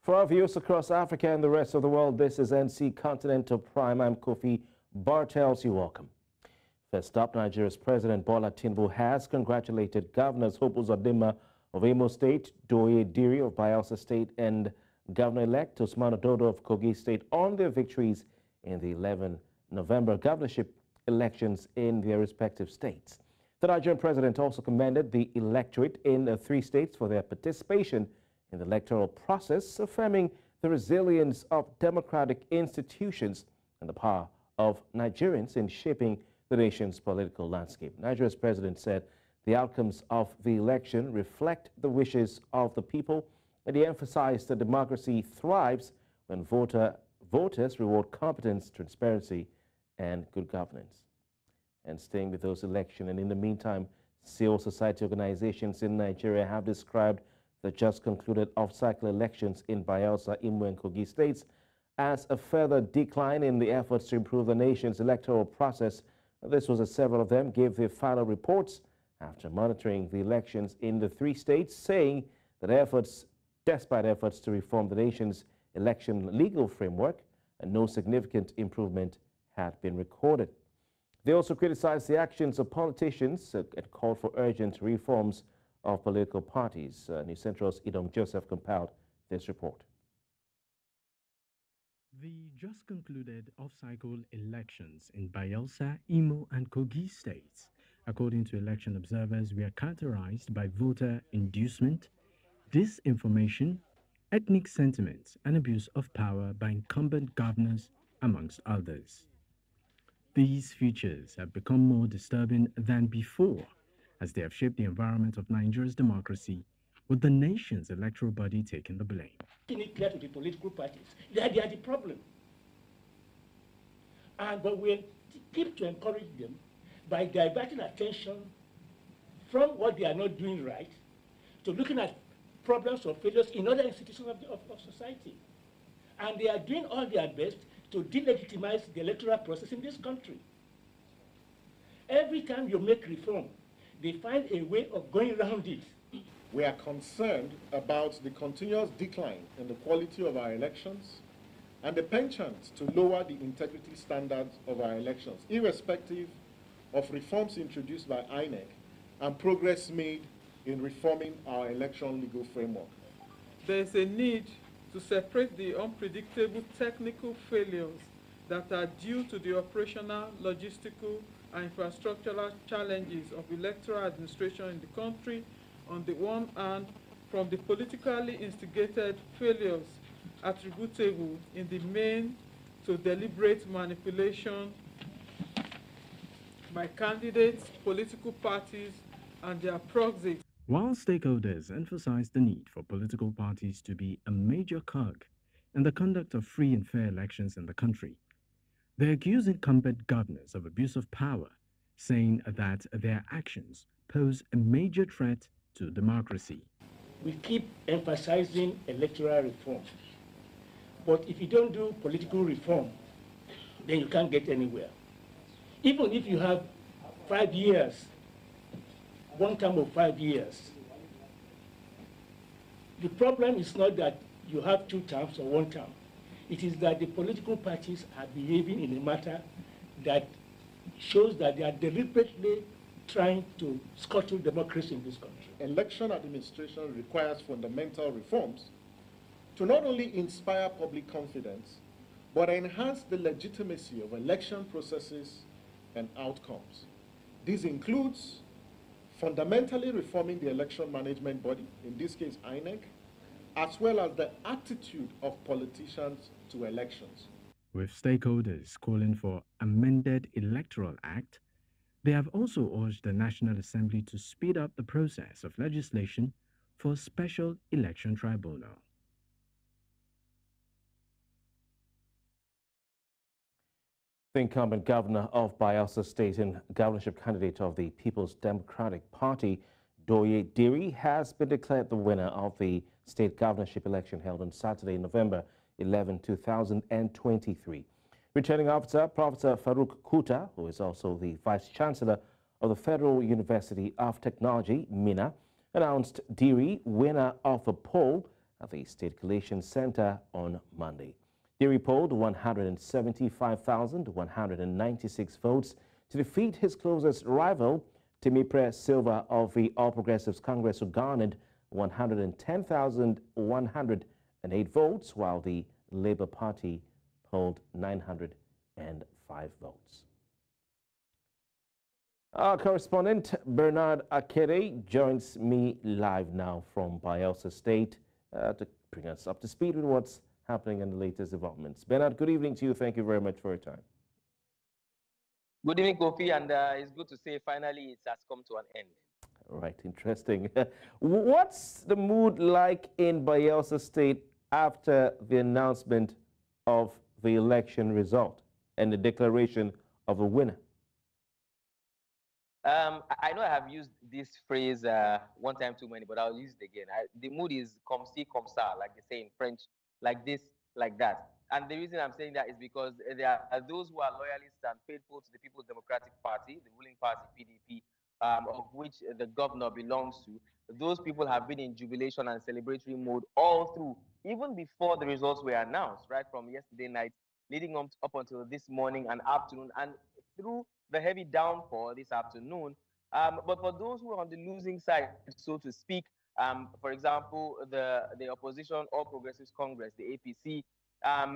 For our viewers across Africa and the rest of the world, this is NC Continental Prime. I'm Kofi. Bartels, you're welcome. First up, Nigeria's President Bola Tinubu has congratulated Governors Hope Uzodinma of Imo State, Douye Diri of Bayelsa State, and Governor-elect Usman Ododo of Kogi State on their victories in the 11 November governorship elections in their respective states. The Nigerian president also commended the electorate in 3 states for their participation in the electoral process, affirming the resilience of democratic institutions and the power of Nigerians in shaping the nation's political landscape. Nigeria's president said the outcomes of the election reflect the wishes of the people, and he emphasized that democracy thrives when voters reward competence, transparency, and good governance. And staying with those elections, and in the meantime, civil society organizations in Nigeria have described the just concluded off-cycle elections in Bayelsa, Imo, and Kogi states as a further decline in the efforts to improve the nation's electoral process. This was as several of them gave their final reports after monitoring the elections in the 3 states, saying that despite efforts to reform the nation's election legal framework, no significant improvement had been recorded. They also criticized the actions of politicians and called for urgent reforms of political parties. New Central's Idom Joseph compiled this report. The just concluded off-cycle elections in Bayelsa, Imo, and Kogi states, according to election observers, were characterized by voter inducement, disinformation, ethnic sentiment, and abuse of power by incumbent governors, amongst others. These features have become more disturbing than before, as they have shaped the environment of Nigeria's democracy, with the nation's electoral body taking the blame. Making it clear to the political parties that they are the problem. But we'll keep to encourage them by diverting attention from what they are not doing right to looking at problems or failures in other institutions of society. And they are doing all their best to delegitimize the electoral process in this country. Every time you make reform, they find a way of going around it. We are concerned about the continuous decline in the quality of our elections and the penchant to lower the integrity standards of our elections, irrespective of reforms introduced by INEC and progress made in reforming our election legal framework. There is a need to separate the unpredictable technical failures that are due to the operational, logistical, and infrastructural challenges of electoral administration in the country on the one hand, from the politically instigated failures attributable in the main to deliberate manipulation by candidates, political parties, and their proxies. While stakeholders emphasized the need for political parties to be a major cog in the conduct of free and fair elections in the country, they accused incumbent governors of abuse of power, saying that their actions pose a major threat to democracy. We keep emphasizing electoral reform. But if you don't do political reform, then you can't get anywhere. Even if you have 5 years, one term of 5 years, the problem is not that you have 2 terms or 1 term. It is that the political parties are behaving in a manner that shows that they are deliberately trying to scuttle democracy in this country. Election administration requires fundamental reforms to not only inspire public confidence, but enhance the legitimacy of election processes and outcomes. This includes fundamentally reforming the election management body, in this case INEC, as well as the attitude of politicians to elections. With stakeholders calling for amended Electoral Act, they have also urged the National Assembly to speed up the process of legislation for a special election tribunal. The incumbent governor of Bayelsa State and governorship candidate of the People's Democratic Party, Douye Diri, has been declared the winner of the state governorship election held on Saturday, November 11, 2023. Returning officer, Prof Faruq Kuta, who is also the Vice Chancellor of the Federal University of Technology, Minna, announced Diri winner of the poll at the State Collation Center on Monday. Diri polled 175,196 votes to defeat his closest rival, Timipre Sylva of the All Progressives Congress, who garnered 110,108 votes, while the Labour Party polled 905 votes. Our correspondent Bernard Akede joins me live now from Bayelsa State to bring us up to speed with what's happening in the latest developments. Bernard, good evening to you. Thank you very much for your time. Good evening, Kofi, and it's good to say finally it has come to an end. All right, interesting. What's the mood like in Bayelsa State after the announcement of the election result and the declaration of a winner? I know I have used this phrase one time too many, but I'll use it again. The mood is comme ci, comme ça, like they say in French, like this, like that. And the reason I'm saying that is because there are those who are loyalists and faithful to the People's Democratic Party, the ruling party, PDP, of which the governor belongs to. Those people have been in jubilation and celebratory mode all through, even before the results were announced, right from yesterday night, leading up until this morning and afternoon, and through the heavy downpour this afternoon. But for those who are on the losing side, so to speak, for example, the opposition, All Progressives Congress, the APC,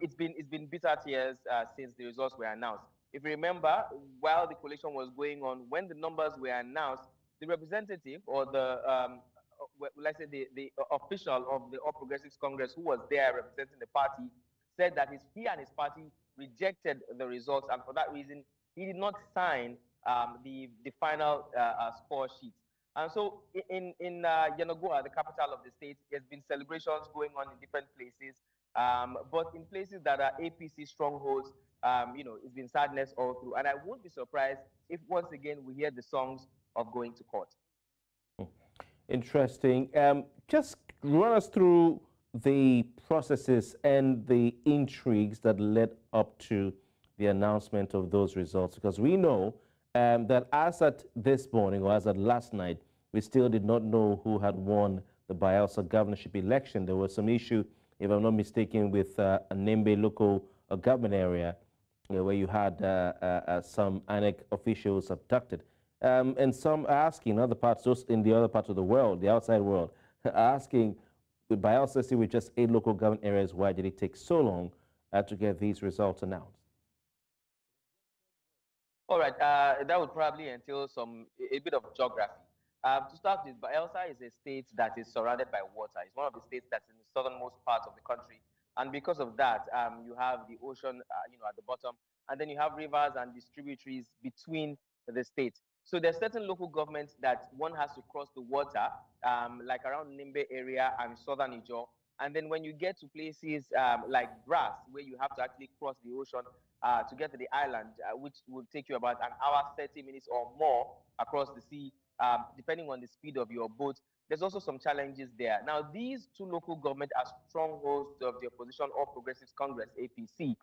it's been bitter tears since the results were announced. If you remember, while the collation was going on, when the numbers were announced, the representative or the let's say the official of the All Progressives Congress who was there representing the party said that he and his party rejected the results, and for that reason, he did not sign the final score sheet. And so in Yenagoa, the capital of the state, there's been celebrations going on in different places, but in places that are APC strongholds, it's been sadness all through. And I won't be surprised if once again we hear the songs of going to court. Interesting. Just run us through the processes and the intrigues that led up to the announcement of those results, because we know that as at this morning or as at last night, we still did not know who had won the Bayelsa governorship election. There was some issue, if I'm not mistaken, with a Nembe local government area where you had some INEC officials abducted. And some asking other parts, those in the other parts of the world, the outside world, asking, with Bayelsa State with just 8 local government areas, why did it take so long to get these results announced? All right, that would probably entail a bit of geography. To start with, Bayelsa is a state that is surrounded by water. It's one of the states that's in the southernmost part of the country. And because of that, you have the ocean, at the bottom, and then you have rivers and distributaries between the states. So there's certain local governments that one has to cross the water, like around Nimbe area and southern Ijo. And then when you get to places like Brass, where you have to actually cross the ocean to get to the island, which will take you about an hour, 30 minutes or more across the sea, depending on the speed of your boat. There's also some challenges there. Now, these 2 local governments are strongholds of the opposition All Progressives Congress, APC.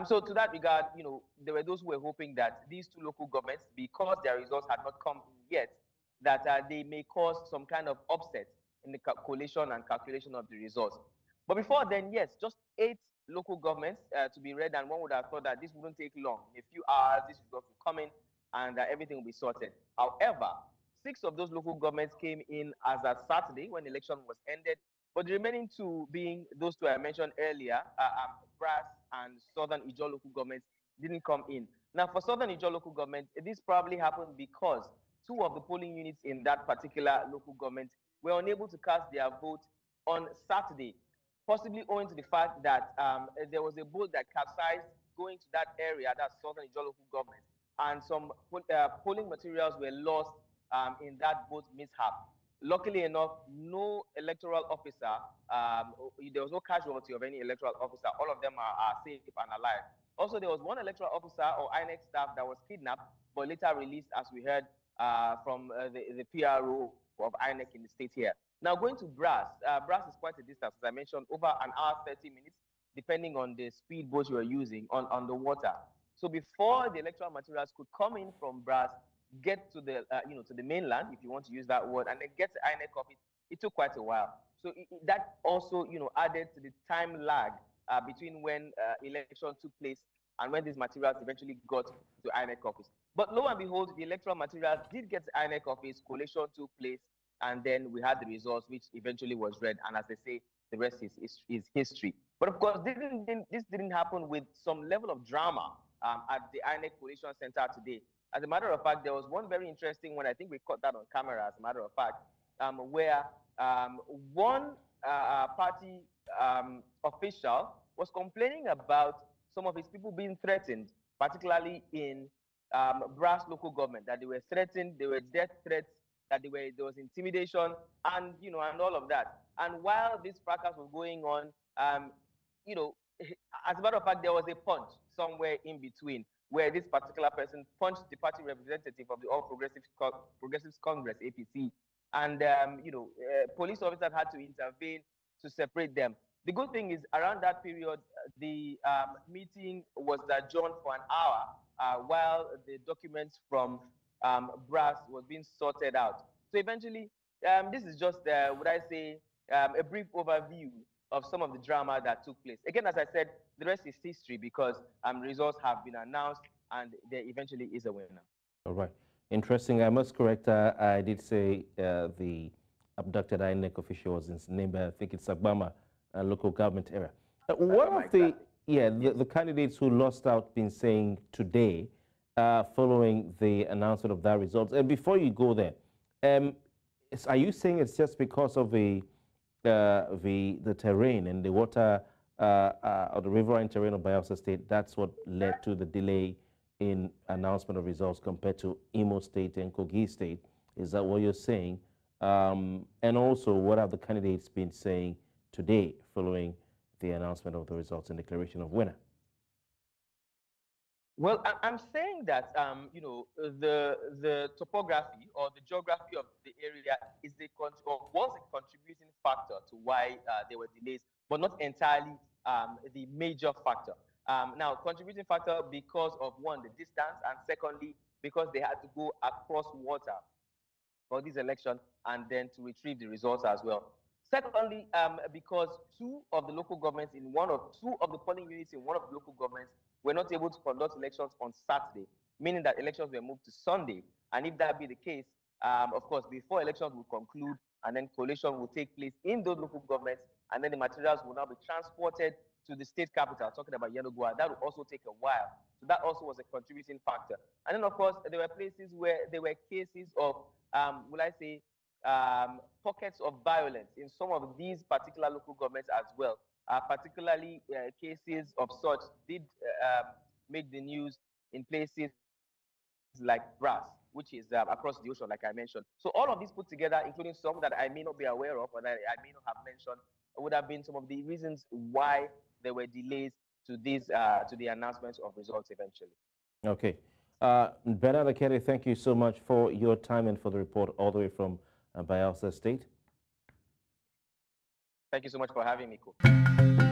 So to that regard, there were those who were hoping that these 2 local governments, because their results had not come in yet, that they may cause some kind of upset in the collation and calculation of the results. But before then, yes, just 8 local governments to be read, and one would have thought that this wouldn't take long. In a few hours, this results will come in, and everything will be sorted. However, 6 of those local governments came in as a Saturday when the election was ended, but the remaining 2 being those 2 I mentioned earlier, Brass and Southern Ijo local governments, didn't come in. Now, for Southern Ijo local government, this probably happened because 2 of the polling units in that particular local government were unable to cast their vote on Saturday, possibly owing to the fact that there was a boat that capsized going to that area, that's Southern Ijo local government, and some polling materials were lost in that boat mishap. Luckily enough, no electoral officer, there was no casualty of any electoral officer. All of them are safe and alive. Also, there was 1 electoral officer or INEC staff that was kidnapped, but later released, as we heard from the PRO of INEC in the state here. Now, going to Brass. Brass is quite a distance, as I mentioned, over an hour, 30 minutes, depending on the speedboat you are using on the water. So before the electoral materials could come in from Brass, get to the to the mainland, if you want to use that word, and then get to INEC office, it took quite a while. So that also, added to the time lag between when election took place and when these materials eventually got to INEC office. But lo and behold, the electoral materials did get to INEC office, collation took place, and then we had the results, which eventually was read. And as they say, the rest is history. But of course, this didn't happen with some level of drama at the INEC Collation Center today. As a matter of fact, there was one very interesting one. I think we caught that on camera, as a matter of fact, where one party official was complaining about some of his people being threatened, particularly in Brass local government, that they were threatened, there were death threats, that there was intimidation, and and all of that. And while this fracas was going on, as a matter of fact, there was a punch somewhere in between where this particular person punched the party representative of the All Progressives Congress (APC), and police officers had to intervene to separate them. The good thing is, around that period, the meeting was adjourned for an hour while the documents from Brass was being sorted out. So eventually, this is just, would I say, a brief overview of some of the drama that took place. Again, as I said, the rest is history because results have been announced and there eventually is a winner. All right. Interesting. I must correct, I did say the abducted INEC official was in Nimba, I think it's Agbama local government area. One of the candidates who lost out been saying today, following the announcement of that result. And before you go there, are you saying it's just because of the terrain and the water or the riverine terrain of Bayelsa State? That's what led to the delay in announcement of results compared to Imo State and Kogi State. Is that what you're saying? And also, what have the candidates been saying today following the announcement of the results and declaration of winner? Well, I'm saying that the topography or the geography of the area is was a contributing factor to why there were delays, but not entirely the major factor. Now, contributing factor because of one, the distance, and secondly, because they had to go across water for this election and then to retrieve the results as well. Secondly, because two of the polling units in one of the local governments were not able to conduct elections on Saturday, meaning that elections were moved to Sunday. And if that be the case, of course, before elections will conclude and then collation will take place in those local governments, and then the materials will now be transported to the state capital, talking about Yenagoa. That will also take a while. So that also was a contributing factor. And then, of course, there were places where there were cases of, will I say, pockets of violence in some of these particular local governments as well. Particularly cases of such did make the news in places like Brass, which is across the ocean, like I mentioned. So all of these put together, including some that I may not be aware of or that I may not have mentioned, would have been some of the reasons why there were delays to these to the announcements of results eventually. Okay. Bernard Akede, thank you so much for your time and for the report all the way from Bayelsa State. Thank you so much for having me, Kofi.